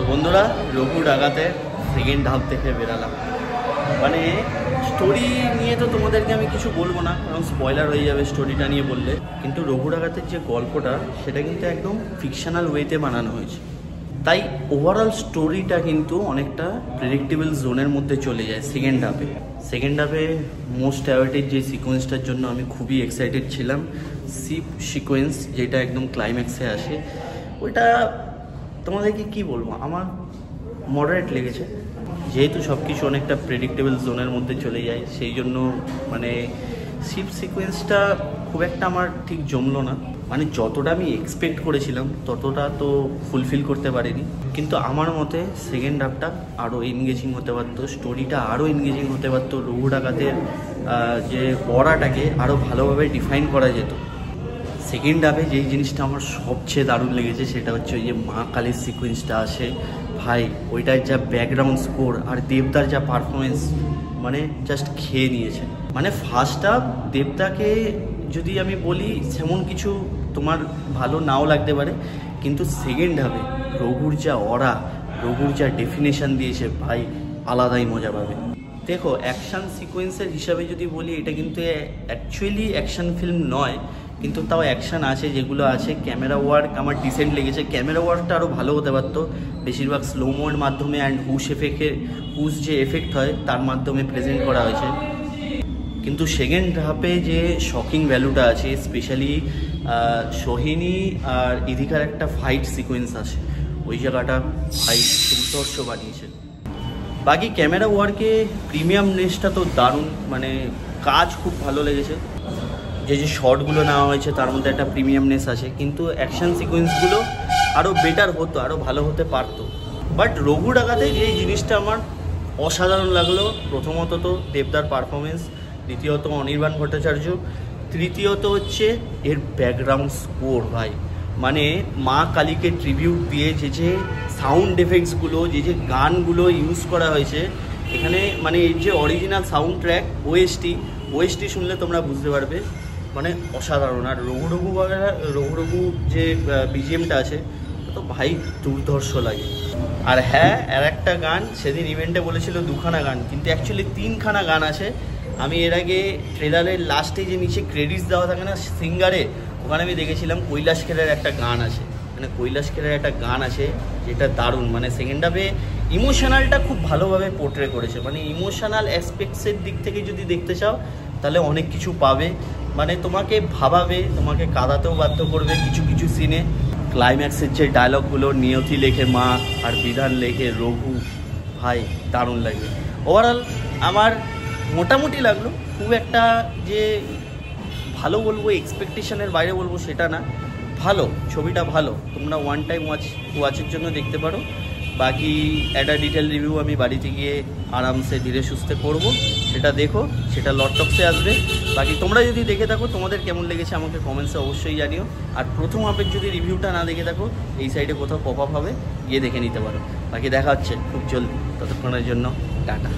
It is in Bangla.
তো বন্ধুরা, রঘু ডাকাতে সেকেন্ড হাফ থেকে বেরালাম। মানে স্টোরি নিয়ে তো তোমাদেরকে আমি কিছু বলবো না, কারণ স্পয়লার হয়ে যাবে স্টোরিটা নিয়ে বললে। কিন্তু রঘু ডাকাতের যে গল্পটা, সেটা কিন্তু একদম ফিকশনাল ওয়েতে বানানো হয়েছে। তাই ওভারঅল স্টোরিটা কিন্তু অনেকটা প্রেডিক্টেবল জোনের মধ্যে চলে যায় সেকেন্ড হাফে মোস্ট অ্যাওয়েটেড যে সিকোয়েন্সটার জন্য আমি খুবই এক্সাইটেড ছিলাম, শিপ সিকোয়েন্স, যেটা একদম ক্লাইম্যাক্সে আসে, ওইটা তোমাদেরকে কি বলবো, আমার মডারেট লেগেছে। যেহেতু সব কিছু অনেকটা প্রেডিক্টেবল জোনের মধ্যে চলে যায়, সেই জন্য মানে শিপ সিকোয়েন্সটা খুব একটা আমার ঠিক জমলো না। মানে যতটা আমি এক্সপেক্ট করেছিলাম ততটা তো ফুলফিল করতে পারিনি। কিন্তু আমার মতে সেকেন্ড হাফটা আরও এনগেজিং হতে পারতো, স্টোরিটা আরও এনগেজিং হতে পারতো, রঘু ডাকাতের যে অরাটাকে আরও ভালোভাবে ডিফাইন করা যেত। সেকেন্ড হাফে যেই জিনিসটা আমার সবচেয়ে দারুণ লেগেছে সেটা হচ্ছে ওই যে মা কালীর সিকোয়েন্সটা আসে ভাই, ওইটার যা ব্যাকগ্রাউন্ড স্কোর আর দেবদার যা পারফরমেন্স, মানে জাস্ট খেয়ে নিয়েছে। মানে ফার্স্ট হাফ দেবদাকে যদি আমি বলি সেমন কিছু তোমার ভালো নাও লাগতে পারে, কিন্তু সেকেন্ড হাফে রঘুর যা অরা, রঘুর যা ডেফিনেশন দিয়েছে ভাই, আলাদাই মজা পাবে। দেখো, অ্যাকশান সিকোয়েন্সের হিসাবে যদি বলি, এটা কিন্তু অ্যাকচুয়ালি অ্যাকশান ফিল্ম নয়, কিন্তু তাও অ্যাকশান আছে, যেগুলো আছে। ক্যামেরা ওয়ার্ক আমার ডিসেন্ট লেগেছে, ক্যামেরা ওয়ার্কটা আরও ভালো হতে পারতো। বেশিরভাগ স্লোমোর মাধ্যমে অ্যান্ড হুশ যে এফেক্ট হয় তার মাধ্যমে প্রেজেন্ট করা হয়েছে। কিন্তু সেকেন্ড হাফে যে শকিং ভ্যালুটা আছে, স্পেশালি সোহিনী আর ইদিকার একটা ফাইট সিকোয়েন্স আছে, ওই জায়গাটা ভাই দুর্ধর্ষ বানিয়েছে। বাকি ক্যামেরা ওয়ার্কে প্রিমিয়ামনেসটা তো দারুণ, মানে কাজ খুব ভালো লেগেছে। যে শর্টগুলো নেওয়া হয়েছে তার মধ্যে একটা প্রিমিয়ামনেস আছে, কিন্তু অ্যাকশান সিকোয়েন্সগুলো আরও বেটার হতো, আরও ভালো হতে পারতো। বাট রঘু ডাকাতে এই জিনিসটা আমার অসাধারণ লাগলো। প্রথমত তো দেবদার পারফরমেন্স, দ্বিতীয়ত অনির্বাণ ভট্টাচার্য, তৃতীয়ত হচ্ছে এর ব্যাকগ্রাউন্ড স্কোর ভাই। মানে মা কালীকে ট্রিবিউট দিয়ে যে সাউন্ড এফেক্টসগুলো, যে গানগুলো ইউজ করা হয়েছে এখানে, মানে এর যে অরিজিনাল সাউন্ড ট্র্যাক ওএসটি শুনলে তোমরা বুঝতে পারবে, মানে অসাধারণ। আর রঘু যে বিজিএমটা আছে তো ভাই দুর্ধর্ষ লাগে। আর হ্যাঁ, আর একটা গান সেদিন ইভেন্টে বলেছিল 2খানা গান, কিন্তু অ্যাকচুয়ালি 3খানা গান আছে। আমি এর আগে ট্রেলারের লাস্টে যে নিচে ক্রেডিটস দেওয়া থাকে না সিঙ্গারে, ওখানে আমি দেখেছিলাম কৈলাশ খেরের একটা গান আছে, মানে কৈলাশ খেরের একটা গান আছে যেটা দারুণ। মানে সেকেন্ড হাফে ইমোশনালটা খুব ভালোভাবে পোর্ট্রে করেছে। মানে ইমোশনাল অ্যাসপেক্টসের দিক থেকে যদি দেখতে চাও তাহলে অনেক কিছু পাবে, মানে তোমাকে ভাবাবে, তোমাকে কাঁদাতেও বাধ্য করবে কিছু কিছু সিনে। ক্লাইম্যাক্সের যে ডায়লগগুলো, নিয়তি লেখে মা আর বিধান লেখে রঘু, ভাই দারুণ লাগবে। ওভারঅল আমার মোটামুটি লাগলো, খুব একটা যে ভালো বলবো, এক্সপেকটেশনের বাইরে বলবো সেটা না, ভালো, ছবিটা ভালো। তোমরা ওয়ান টাইম ওয়াচের জন্য দেখতে পারো। বাকি একটা ডিটেল রিভিউ আমি বাড়িতে গিয়ে আরামসে ধীরে সুস্থে করবো, সেটা দেখো, সেটা লটটক্সে আসবে। বাকি তোমরা যদি দেখে থাকো, তোমাদের কেমন লেগেছে আমাকে কমেন্টসে অবশ্যই জানিও। আর প্রথম হাফের যদি রিভিউটা না দেখে থাকো, এই সাইডে কোথাও পপ আপ হবে, গিয়ে দেখে নিতে পারো। বাকি দেখা হচ্ছে খুব জলদি, ততক্ষণের জন্য টাটা।